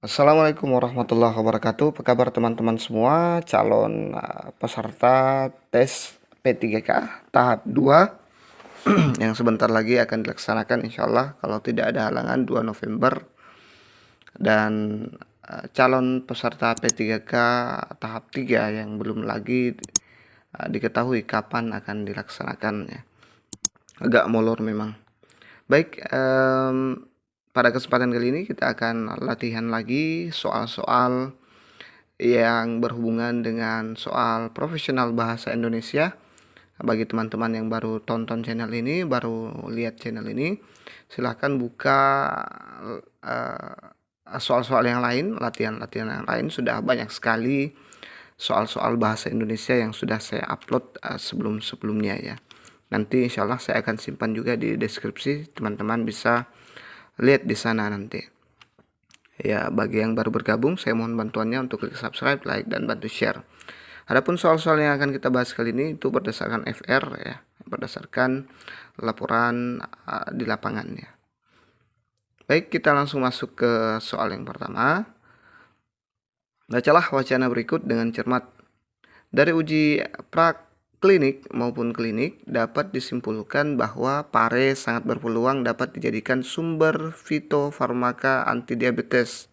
Assalamualaikum warahmatullahi wabarakatuh. Apa kabar teman-teman semua? Calon peserta tes P3K tahap 2 yang sebentar lagi akan dilaksanakan insya Allah kalau tidak ada halangan 2 November. Dan calon peserta P3K tahap 3 yang belum lagi diketahui kapan akan dilaksanakannya. Agak molor memang. Baik, pada kesempatan kali ini kita akan latihan lagi soal-soal yang berhubungan dengan soal profesional bahasa Indonesia. Bagi teman-teman yang baru tonton channel ini, baru lihat channel ini, silahkan buka soal-soal yang lain, latihan-latihan yang lain. Sudah banyak sekali soal-soal bahasa Indonesia yang sudah saya upload sebelum-sebelumnya ya. Nanti insya Allah saya akan simpan juga di deskripsi, teman-teman bisa lihat di sana nanti. Ya, bagi yang baru bergabung, saya mohon bantuannya untuk klik subscribe, like, dan bantu share. Adapun soal-soal yang akan kita bahas kali ini itu berdasarkan FR ya, berdasarkan laporan di lapangan ya. Baik, kita langsung masuk ke soal yang pertama. Bacalah wacana berikut dengan cermat. Dari uji praklinik maupun klinik dapat disimpulkan bahwa pare sangat berpeluang dapat dijadikan sumber fitofarmaka antidiabetes.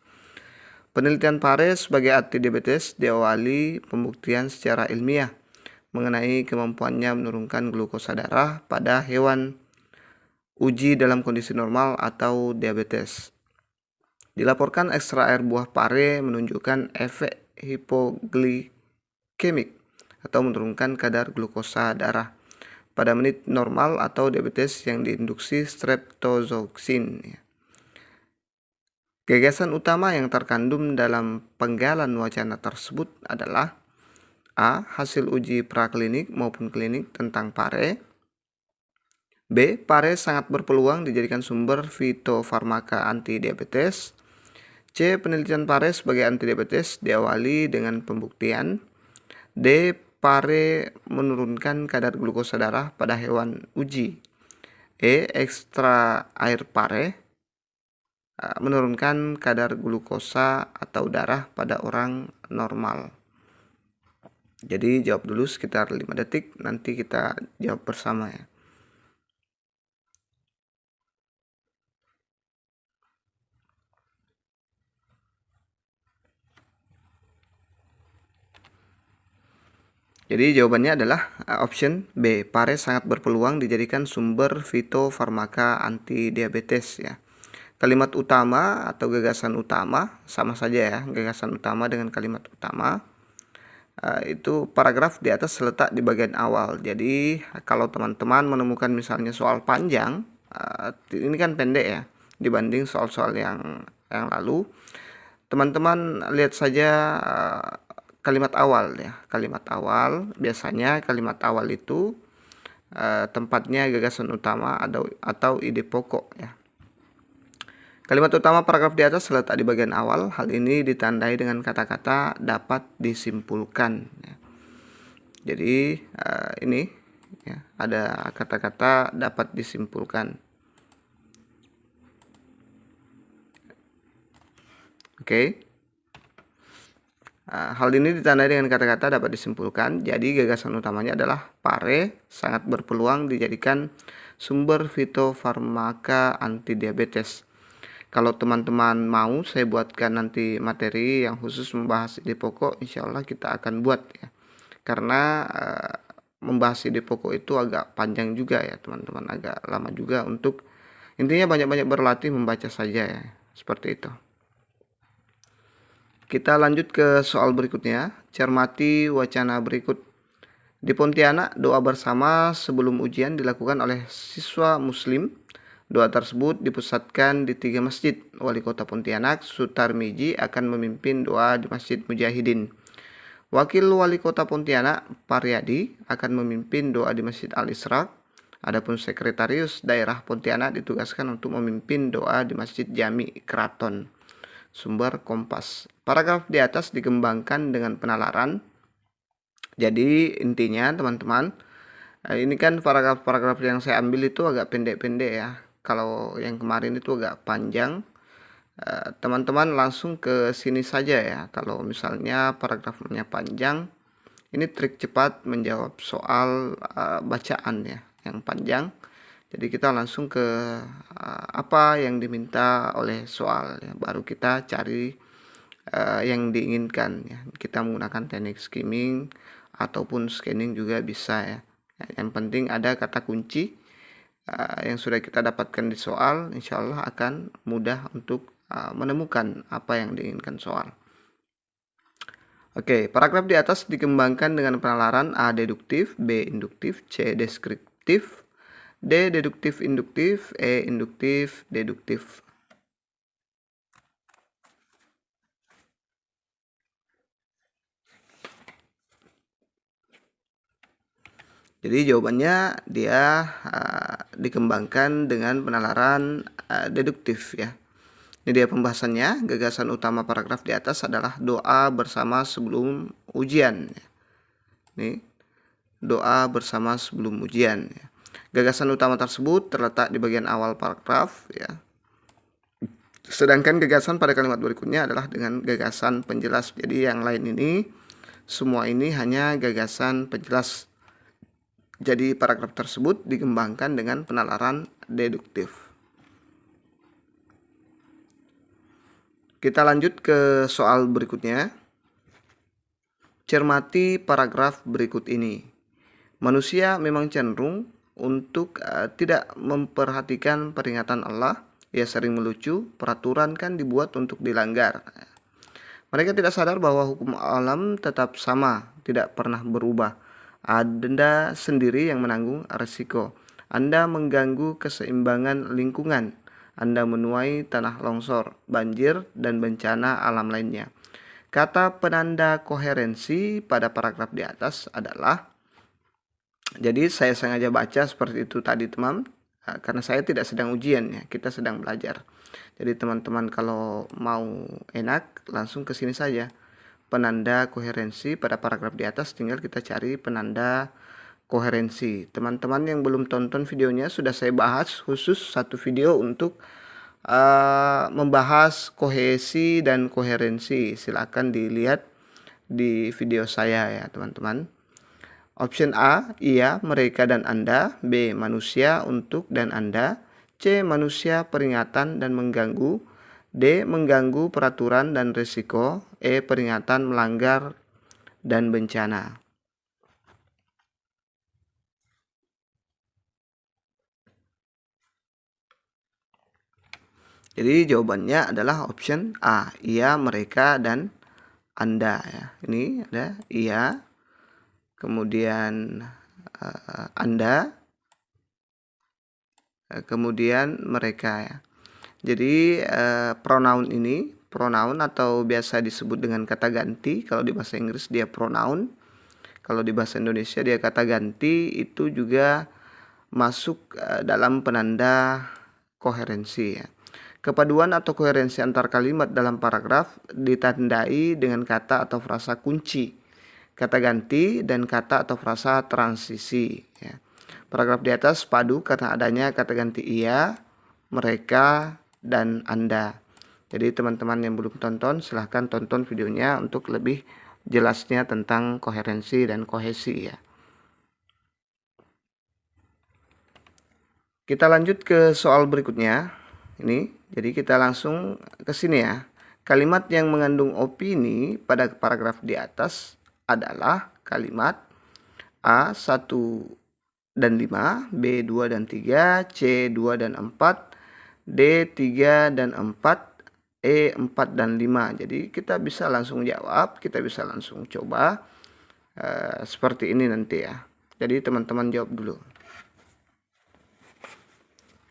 Penelitian pare sebagai antidiabetes diawali pembuktian secara ilmiah mengenai kemampuannya menurunkan glukosa darah pada hewan uji dalam kondisi normal atau diabetes. Dilaporkan ekstra air buah pare menunjukkan efek hipoglikemik atau menurunkan kadar glukosa darah pada menit normal atau diabetes yang diinduksi streptozoksin. Gagasan utama yang terkandung dalam penggalan wacana tersebut adalah A. Hasil uji praklinik maupun klinik tentang pare. B. Pare sangat berpeluang dijadikan sumber fitofarmaka antidiabetes. C. Penelitian pare sebagai antidiabetes diawali dengan pembuktian. D. Pare menurunkan kadar glukosa darah pada hewan uji. E. Ekstra air pare menurunkan kadar glukosa atau darah pada orang normal. Jadi jawab dulu sekitar 5 detik, nanti kita jawab bersama ya. Jadi jawabannya adalah option B. Pare sangat berpeluang dijadikan sumber fitofarmaka antidiabetes ya. Kalimat utama atau gagasan utama sama saja ya, gagasan utama dengan kalimat utama. Itu paragraf di atas terletak di bagian awal. Jadi kalau teman-teman menemukan misalnya soal panjang, ini kan pendek ya dibanding soal-soal yang lalu. Teman-teman lihat saja kalimat awal ya. Kalimat awal, biasanya kalimat awal itu tempatnya gagasan utama atau ide pokok ya. Kalimat utama paragraf di atas terletak di bagian awal. Hal ini ditandai dengan kata-kata dapat disimpulkan ya. Jadi ini ya, ada kata-kata dapat disimpulkan. Oke. Hal ini ditandai dengan kata-kata dapat disimpulkan. Jadi gagasan utamanya adalah pare sangat berpeluang dijadikan sumber fitofarmaka antidiabetes. Kalau teman-teman mau, saya buatkan nanti materi yang khusus membahas ide pokok, insya Allah kita akan buat ya. Karena membahas ide pokok itu agak panjang juga ya teman-teman, agak lama juga. Untuk intinya banyak-banyak berlatih membaca saja ya, seperti itu. Kita lanjut ke soal berikutnya. Cermati wacana berikut. Di Pontianak, doa bersama sebelum ujian dilakukan oleh siswa muslim. Doa tersebut dipusatkan di 3 masjid. Wali Kota Pontianak, Sutarmiji, akan memimpin doa di Masjid Mujahidin. Wakil Wali Kota Pontianak, Paryadi, akan memimpin doa di Masjid Al-Isra. Adapun Sekretaris Daerah Pontianak ditugaskan untuk memimpin doa di Masjid Jami Keraton. Sumber Kompas. Paragraf di atas dikembangkan dengan penalaran. Jadi intinya teman-teman, ini kan paragraf-paragraf yang saya ambil itu agak pendek-pendek ya. Kalau yang kemarin itu agak panjang. teman-teman langsung ke sini saja ya. Kalau misalnya paragrafnya panjang, ini trik cepat menjawab soal bacaan ya yang panjang. Jadi kita langsung ke apa yang diminta oleh soal ya, baru kita cari yang diinginkan ya. Kita menggunakan teknik skimming ataupun scanning juga bisa ya. Yang penting ada kata kunci yang sudah kita dapatkan di soal, insya Allah akan mudah untuk menemukan apa yang diinginkan soal. Oke, paragraf di atas dikembangkan dengan penalaran A. Deduktif, B. Induktif, C. Deskriptif, D. Deduktif induktif, E. Induktif deduktif. Jadi jawabannya dia dikembangkan dengan penalaran deduktif ya. Ini dia pembahasannya. Gagasan utama paragraf di atas adalah doa bersama sebelum ujian. Ini doa bersama sebelum ujian. Gagasan utama tersebut terletak di bagian awal paragraf ya. Sedangkan gagasan pada kalimat berikutnya adalah dengan gagasan penjelas. Jadi yang lain ini semua ini hanya gagasan penjelas. Jadi paragraf tersebut dikembangkan dengan penalaran deduktif. Kita lanjut ke soal berikutnya. Cermati paragraf berikut ini. Manusia memang cenderung untuk tidak memperhatikan peringatan Allah. Ia sering melucu, peraturan kan dibuat untuk dilanggar. Mereka tidak sadar bahwa hukum alam tetap sama, tidak pernah berubah. Anda sendiri yang menanggung risiko. Anda mengganggu keseimbangan lingkungan. Anda menuai tanah longsor, banjir, dan bencana alam lainnya. Kata penanda koherensi pada paragraf di atas adalah, jadi saya sengaja baca seperti itu tadi teman, karena saya tidak sedang ujian ya, kita sedang belajar. Jadi teman-teman kalau mau enak langsung ke sini saja. Penanda koherensi pada paragraf di atas, tinggal kita cari penanda koherensi. Teman-teman yang belum tonton videonya sudah saya bahas khusus satu video untuk membahas kohesi dan koherensi. Silakan dilihat di video saya ya teman-teman. Option A, iya, mereka dan Anda. B, manusia, untuk dan Anda. C, manusia, peringatan dan mengganggu. D, mengganggu peraturan dan risiko. E, peringatan, melanggar dan bencana. Jadi jawabannya adalah option A, iya, mereka dan Anda ya. Ini ada iya, kemudian Anda, kemudian mereka ya. Jadi pronoun ini, pronoun atau biasa disebut dengan kata ganti. Kalau di bahasa Inggris dia pronoun, kalau di bahasa Indonesia dia kata ganti, itu juga masuk dalam penanda koherensi ya. Kepaduan atau koherensi antar kalimat dalam paragraf ditandai dengan kata atau frasa kunci, kata ganti, dan kata atau frasa transisi ya. Paragraf di atas padu karena adanya kata ganti ia, mereka, dan Anda. Jadi teman-teman yang belum tonton silahkan tonton videonya untuk lebih jelasnya tentang koherensi dan kohesi ya. Kita lanjut ke soal berikutnya. Ini, jadi kita langsung ke sini ya. Kalimat yang mengandung opini pada paragraf di atas adalah kalimat A 1 dan 5, B 2 dan 3, C 2 dan 4, D 3 dan 4, E 4 dan 5. Jadi kita bisa langsung jawab, kita bisa langsung coba seperti ini nanti ya. Jadi teman-teman jawab dulu.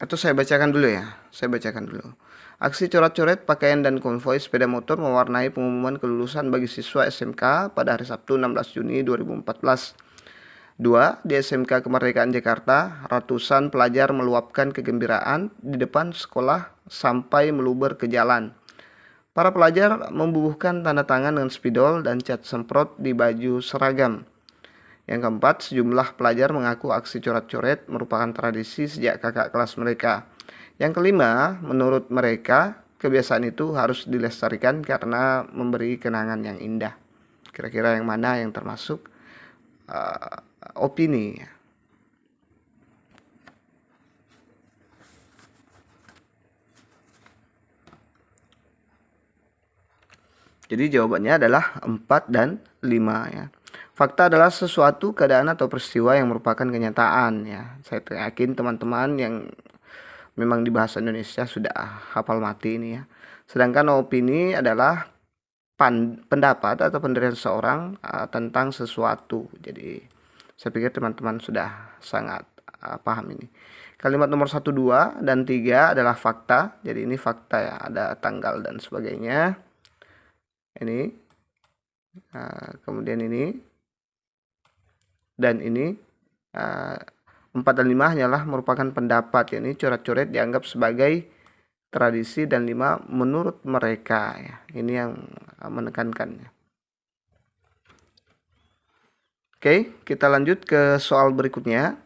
Atau saya bacakan dulu ya. Saya bacakan dulu. Aksi coret-coret pakaian dan konvoi sepeda motor mewarnai pengumuman kelulusan bagi siswa SMK pada hari Sabtu 16 Juni 2014. 2. Di SMK Kemerdekaan Jakarta, ratusan pelajar meluapkan kegembiraan di depan sekolah sampai meluber ke jalan. Para pelajar membubuhkan tanda tangan dengan spidol dan cat semprot di baju seragam. Yang keempat, sejumlah pelajar mengaku aksi coret-coret merupakan tradisi sejak kakak kelas mereka. Yang kelima, menurut mereka, kebiasaan itu harus dilestarikan karena memberi kenangan yang indah. Kira-kira yang mana yang termasuk opini? Jadi jawabannya adalah 4 dan 5 ya. Fakta adalah sesuatu keadaan atau peristiwa yang merupakan kenyataan ya. Saya yakin teman-teman yang memang di bahasa Indonesia sudah hafal mati ini ya. Sedangkan opini adalah pendapat atau pendirian seorang tentang sesuatu. Jadi saya pikir teman-teman sudah sangat paham ini. Kalimat nomor 1, 2, dan 3 adalah fakta. Jadi ini fakta ya, ada tanggal dan sebagainya. Ini kemudian ini dan ini 4 dan 5 hanyalah merupakan pendapat ya. Ini coret-coret dianggap sebagai tradisi, dan 5 menurut mereka ya. Ini yang menekankannya. Oke, kita lanjut ke soal berikutnya.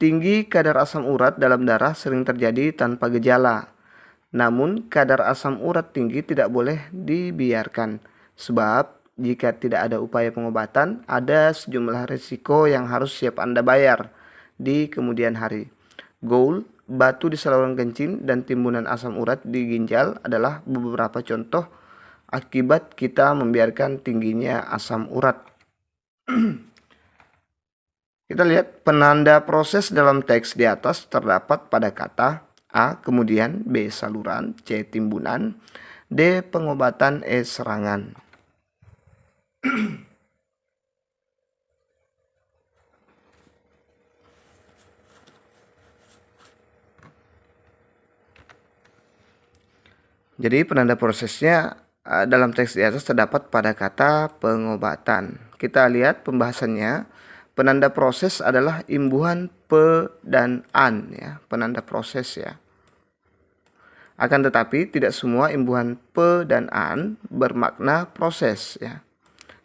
Tinggi kadar asam urat dalam darah sering terjadi tanpa gejala. Namun kadar asam urat tinggi tidak boleh dibiarkan, sebab jika tidak ada upaya pengobatan, ada sejumlah risiko yang harus siap Anda bayar di kemudian hari. Gout, batu di saluran kencing, dan timbunan asam urat di ginjal adalah beberapa contoh akibat kita membiarkan tingginya asam urat. Kita lihat penanda proses dalam teks di atas terdapat pada kata A. Kemudian B. Saluran, C. Timbunan, D. Pengobatan, E. Serangan. Jadi penanda prosesnya dalam teks di atas terdapat pada kata pengobatan. Kita lihat pembahasannya. Penanda proses adalah imbuhan pe dan an ya, penanda proses ya. Akan tetapi tidak semua imbuhan pe dan an bermakna proses ya.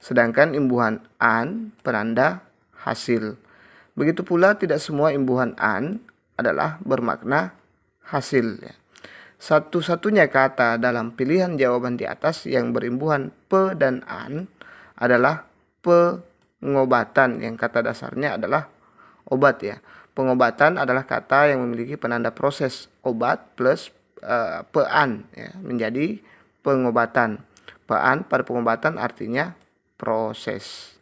Sedangkan imbuhan an penanda hasil. Begitu pula tidak semua imbuhan an adalah bermakna hasil ya. Satu-satunya kata dalam pilihan jawaban di atas yang berimbuhan pe dan an adalah pengobatan, yang kata dasarnya adalah obat ya. Pengobatan adalah kata yang memiliki penanda proses obat plus pean ya, menjadi pengobatan. Pean pada pengobatan artinya proses.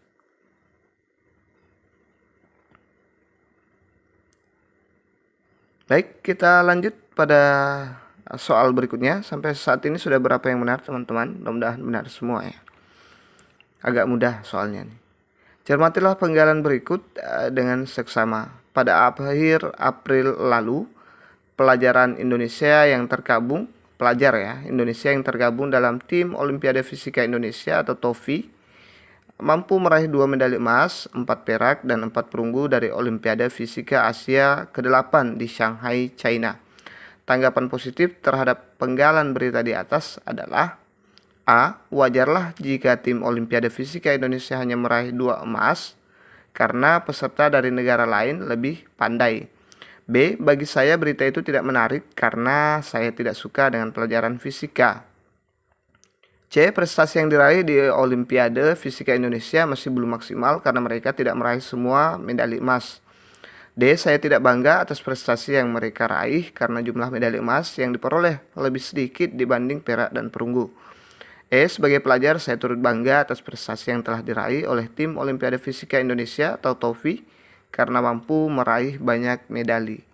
Baik, kita lanjut pada soal berikutnya. Sampai saat ini sudah berapa yang benar teman-teman? Mudah-mudahan benar semua ya. Agak mudah soalnya nih. Cermatilah penggalan berikut dengan seksama. Pada akhir April lalu, pelajar Indonesia yang tergabung dalam tim Olimpiade Fisika Indonesia atau TOFI mampu meraih 2 medali emas, 4 perak, dan 4 perunggu dari Olimpiade Fisika Asia ke-8 di Shanghai, China. Tanggapan positif terhadap penggalan berita di atas adalah: A. Wajarlah jika tim Olimpiade Fisika Indonesia hanya meraih 2 emas karena peserta dari negara lain lebih pandai. B. Bagi saya berita itu tidak menarik karena saya tidak suka dengan pelajaran fisika. C. Prestasi yang diraih di Olimpiade Fisika Indonesia masih belum maksimal karena mereka tidak meraih semua medali emas. D. Saya tidak bangga atas prestasi yang mereka raih karena jumlah medali emas yang diperoleh lebih sedikit dibanding perak dan perunggu. E. Sebagai pelajar, saya turut bangga atas prestasi yang telah diraih oleh tim Olimpiade Fisika Indonesia atau TOFI karena mampu meraih banyak medali.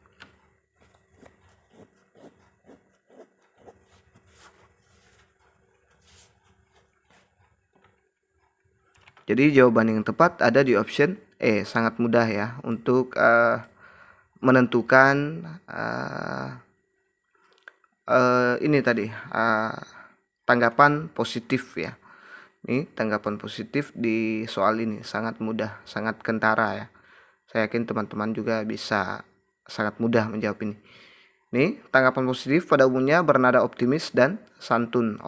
Jadi jawaban yang tepat ada di option E. Sangat mudah ya untuk menentukan ini tadi tanggapan positif ya. Ini tanggapan positif di soal ini sangat mudah, sangat kentara ya. Saya yakin teman-teman juga bisa sangat mudah menjawab ini. Nih, tanggapan positif pada umumnya bernada optimis dan santun,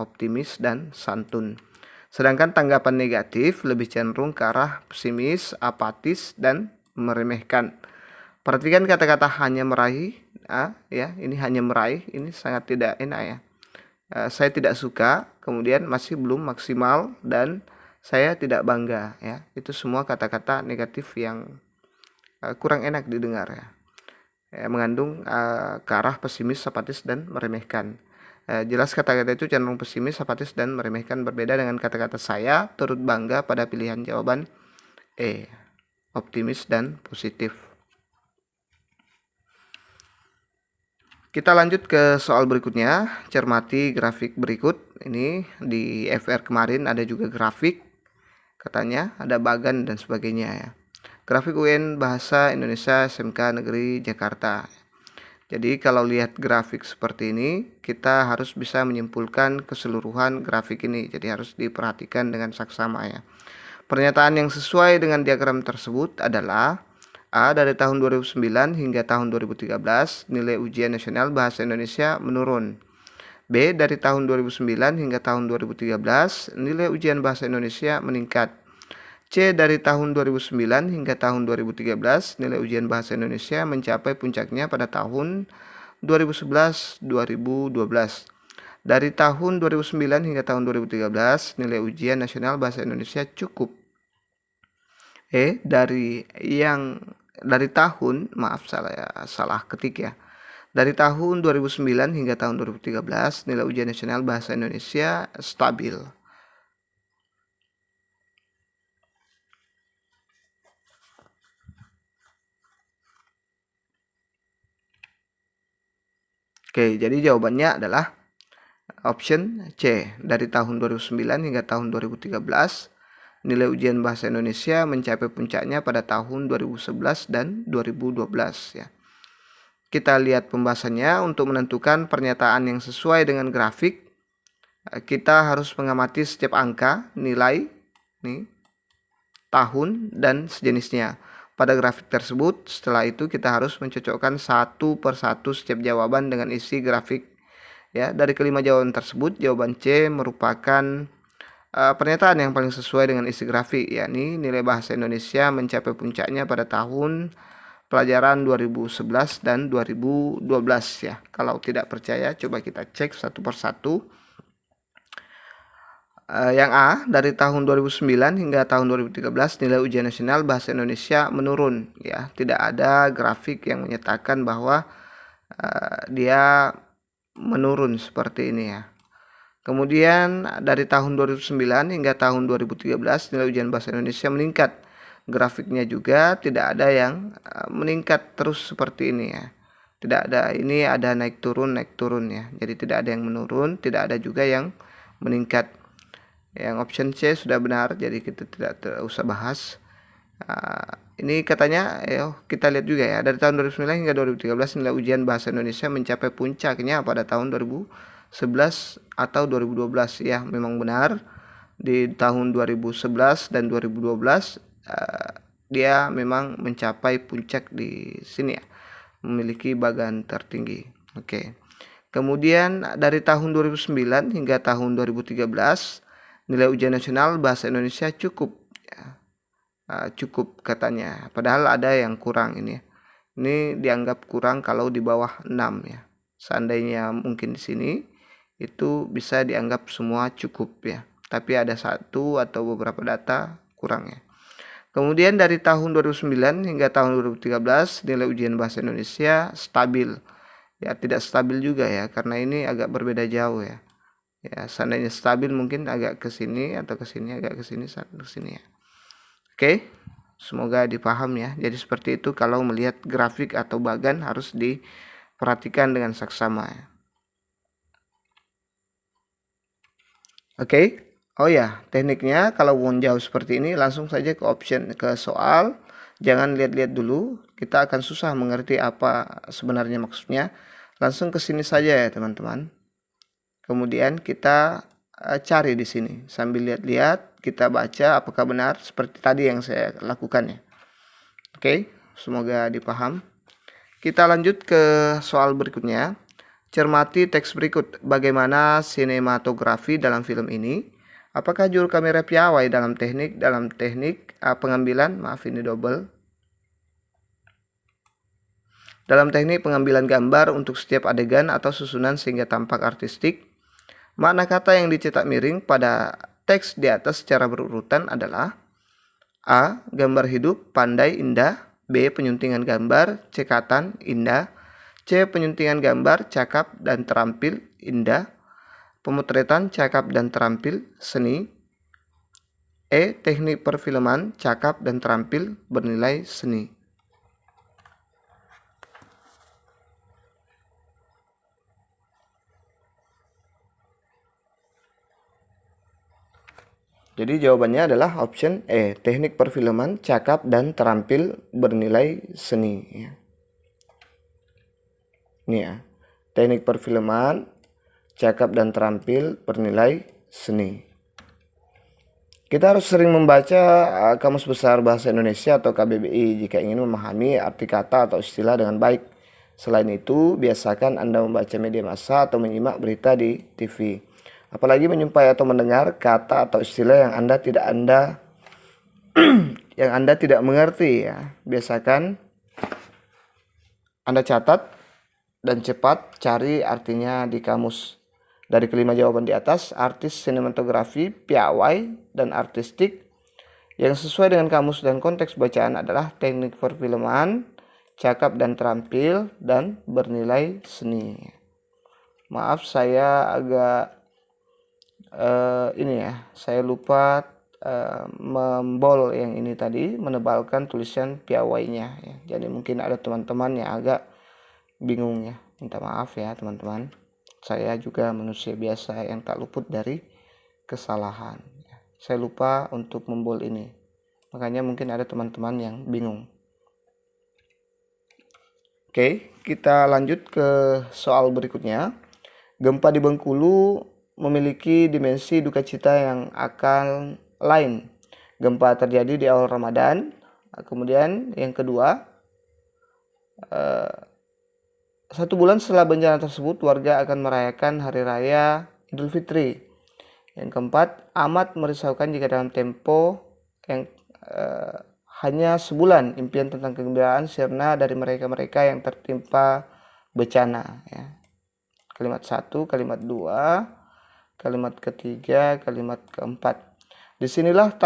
Sedangkan tanggapan negatif lebih cenderung ke arah pesimis, apatis, dan meremehkan. Perhatikan kata-kata hanya meraih, ya, ini hanya meraih, ini sangat tidak enak ya. saya tidak suka, kemudian masih belum maksimal, dan saya tidak bangga ya. Itu semua kata-kata negatif yang kurang enak didengar ya. Mengandung ke arah pesimis, apatis, dan meremehkan. Jelas kata-kata itu cenderung pesimis, apatis, dan meremehkan, berbeda dengan kata-kata saya turut bangga pada pilihan jawaban E, optimis dan positif. Kita lanjut ke soal berikutnya. Cermati grafik berikut. Ini di FR kemarin ada juga grafik, katanya ada bagan dan sebagainya ya. Grafik UN Bahasa Indonesia SMK Negeri Jakarta. Jadi kalau lihat grafik seperti ini, kita harus bisa menyimpulkan keseluruhan grafik ini. Jadi harus diperhatikan dengan saksama ya. Pernyataan yang sesuai dengan diagram tersebut adalah A. Dari tahun 2009 hingga tahun 2013, nilai ujian nasional Bahasa Indonesia menurun. B. Dari tahun 2009 hingga tahun 2013, nilai ujian Bahasa Indonesia meningkat. C. Dari tahun 2009 hingga tahun 2013, nilai ujian Bahasa Indonesia mencapai puncaknya pada tahun 2011-2012. Dari tahun 2009 hingga tahun 2013, nilai ujian nasional Bahasa Indonesia cukup. Salah ketik ya. Dari tahun 2009 hingga tahun 2013, nilai ujian nasional Bahasa Indonesia stabil. Oke, jadi jawabannya adalah option C. Dari tahun 2009 hingga tahun 2013, nilai ujian Bahasa Indonesia mencapai puncaknya pada tahun 2011 dan 2012 ya. Kita lihat pembahasannya. Untuk menentukan pernyataan yang sesuai dengan grafik, kita harus mengamati setiap angka, nilai, tahun, dan sejenisnya pada grafik tersebut. Setelah itu kita harus mencocokkan satu persatu setiap jawaban dengan isi grafik ya. Dari kelima jawaban tersebut, jawaban C merupakan pernyataan yang paling sesuai dengan isi grafik, yakni nilai Bahasa Indonesia mencapai puncaknya pada tahun pelajaran 2011 dan 2012 ya. Kalau tidak percaya, coba kita cek satu persatu. Yang A, dari tahun 2009 hingga tahun 2013, nilai ujian nasional Bahasa Indonesia menurun ya. Tidak ada grafik yang menyatakan bahwa dia menurun seperti ini ya. Kemudian dari tahun 2009 hingga tahun 2013, nilai ujian Bahasa Indonesia meningkat. Grafiknya juga tidak ada yang meningkat terus seperti ini ya. Tidak ada, ini ada naik turun ya. Jadi tidak ada yang menurun, tidak ada juga yang meningkat. Yang option C sudah benar, jadi kita tidak usah bahas. Ini katanya kita lihat juga ya, dari tahun 2009 hingga 2013 nilai ujian Bahasa Indonesia mencapai puncaknya pada tahun 2011 atau 2012 ya. Memang benar, di tahun 2011 dan 2012 dia memang mencapai puncak di sini ya, memiliki bagan tertinggi. Oke. Kemudian dari tahun 2009 hingga tahun 2013, nilai ujian nasional Bahasa Indonesia cukup ya. Cukup katanya, padahal ada yang kurang ini ya. Ini dianggap kurang kalau di bawah 6 ya. Seandainya mungkin di sini itu bisa dianggap semua cukup ya. Tapi ada satu atau beberapa data kurang ya. Kemudian dari tahun 2009 hingga tahun 2013, nilai ujian Bahasa Indonesia stabil. Ya, tidak stabil juga ya, karena ini agak berbeda jauh ya. Ya, seandainya stabil mungkin agak ke sini atau ke sini, agak ke sini, ke sini ya. Oke, semoga dipaham ya. Jadi seperti itu kalau melihat grafik atau bagan harus diperhatikan dengan saksama ya. Oke. Oh ya, tekniknya kalau mau jauh seperti ini langsung saja ke option, ke soal. Jangan lihat-lihat dulu, kita akan susah mengerti apa sebenarnya maksudnya. Langsung ke sini saja ya teman-teman. Kemudian kita cari di sini sambil lihat-lihat, kita baca apakah benar seperti tadi yang saya lakukan ya. Oke, semoga dipaham. Kita lanjut ke soal berikutnya. Cermati teks berikut. Bagaimana sinematografi dalam film ini? Apakah juru kamera piawai dalam teknik pengambilan, maaf ini double. Dalam teknik pengambilan gambar untuk setiap adegan atau susunan sehingga tampak artistik. Makna kata yang dicetak miring pada teks di atas secara berurutan adalah: A. Gambar hidup, pandai, indah. B. Penyuntingan gambar, cekatan, indah. C. Penyuntingan gambar, cakap dan terampil, indah. Pemotretan, cakap dan terampil, seni. E. Teknik perfilman, cakap dan terampil, bernilai seni. Jadi jawabannya adalah option E, teknik perfilman, cakap dan terampil, bernilai seni. Ini ya, teknik perfilman, cakap dan terampil, bernilai seni. Kita harus sering membaca Kamus Besar Bahasa Indonesia atau KBBI jika ingin memahami arti kata atau istilah dengan baik. Selain itu, biasakan Anda membaca media massa atau menyimak berita di TV. Apalagi menyumpai atau mendengar kata atau istilah yang Anda tidak mengerti ya. Biasakan Anda catat dan cepat cari artinya di kamus. Dari kelima jawaban di atas, artis sinematografi, piawai, dan artistik yang sesuai dengan kamus dan konteks bacaan adalah teknik perfilman, cakap dan terampil, dan bernilai seni. Maaf, saya agak saya lupa membol yang ini tadi, menebalkan tulisan piawainya ya. Jadi mungkin ada teman-teman yang agak bingung ya. Minta maaf ya teman-teman. Saya juga manusia biasa yang tak luput dari kesalahan. Saya lupa untuk membol ini. Makanya mungkin ada teman-teman yang bingung. Oke, kita lanjut ke soal berikutnya. Gempa di Bengkulu memiliki dimensi duka cita yang akan lain. Gempa terjadi di awal Ramadan. Kemudian yang kedua, 1 bulan setelah bencana tersebut, warga akan merayakan Hari Raya Idul Fitri. Yang keempat, amat merisaukan jika dalam tempo yang hanya sebulan impian tentang kegembiraan sirna dari mereka-mereka yang tertimpa bencana. Ya. Kalimat 1, kalimat 2, kalimat ketiga, kalimat keempat. Disinilah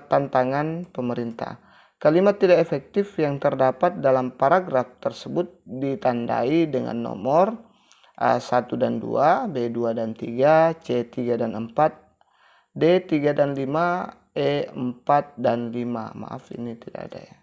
tantangan pemerintah. Kalimat tidak efektif yang terdapat dalam paragraf tersebut ditandai dengan nomor A1 dan 2, B2 dan 3, C3 dan 4, D3 dan 5, E4 dan 5. Maaf, ini tidak ada ya.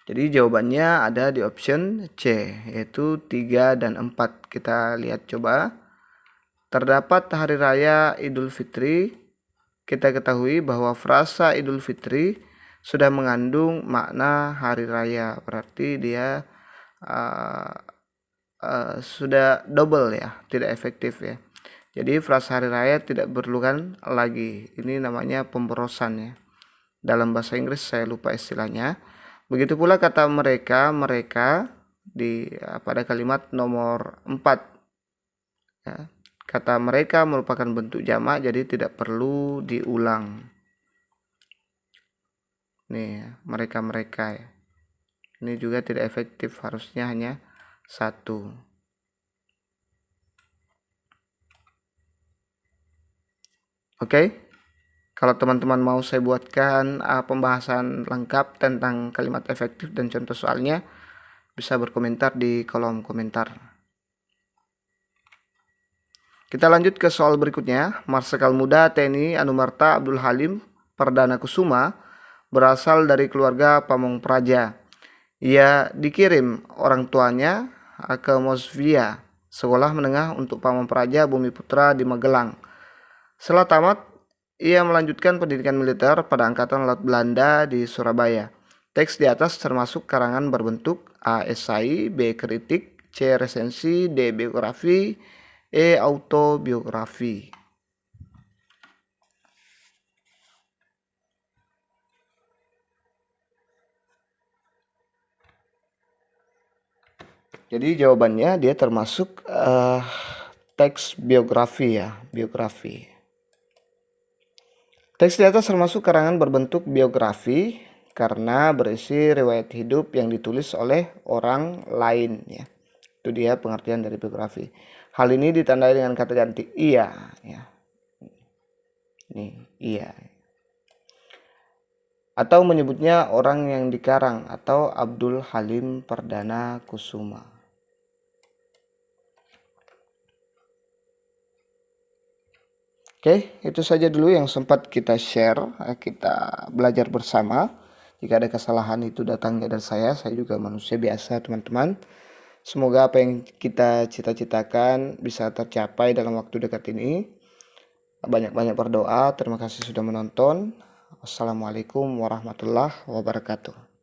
Jadi jawabannya ada di option C, yaitu 3 dan 4. Kita lihat coba. Terdapat Hari Raya Idul Fitri. Kita ketahui bahwa frasa Idul Fitri sudah mengandung makna hari raya. Berarti dia sudah double ya, tidak efektif ya. Jadi frasa hari raya tidak diperlukan lagi. Ini namanya pemborosan ya. Dalam bahasa Inggris saya lupa istilahnya. Begitu pula kata mereka di pada kalimat nomor 4 ya. Kata mereka merupakan bentuk jamak, jadi tidak perlu diulang. Nih, mereka ya. Ini juga tidak efektif, harusnya hanya 1. Oke. Kalau teman-teman mau saya buatkan pembahasan lengkap tentang kalimat efektif dan contoh soalnya, bisa berkomentar di kolom komentar. Kita lanjut ke soal berikutnya. Marsikal Muda TNI Anumerta Abdul Halim Perdana Kusuma berasal dari keluarga pamong praja. Ia dikirim orang tuanya ke Mosvia, sekolah menengah untuk pamong praja Bumi Putra di Magelang. Setelah tamat, ia melanjutkan pendidikan militer pada Angkatan Laut Belanda di Surabaya. Teks di atas termasuk karangan berbentuk A. Esai, B. Kritik, C. Resensi, D. Biografi, E. Autobiografi. Jadi jawabannya dia termasuk teks biografi ya, biografi. Teks di atas termasuk karangan berbentuk biografi karena berisi riwayat hidup yang ditulis oleh orang lain ya. Itu dia pengertian dari biografi. Hal ini ditandai dengan kata ganti iya ya. Nih, iya. Atau menyebutnya orang yang dikarang atau Abdul Halim Perdana Kusuma. Oke, itu saja dulu yang sempat kita share, kita belajar bersama. Jika ada kesalahan itu datangnya dari saya juga manusia biasa teman-teman. Semoga apa yang kita cita-citakan bisa tercapai dalam waktu dekat ini. Banyak-banyak berdoa, terima kasih sudah menonton. Wassalamualaikum warahmatullahi wabarakatuh.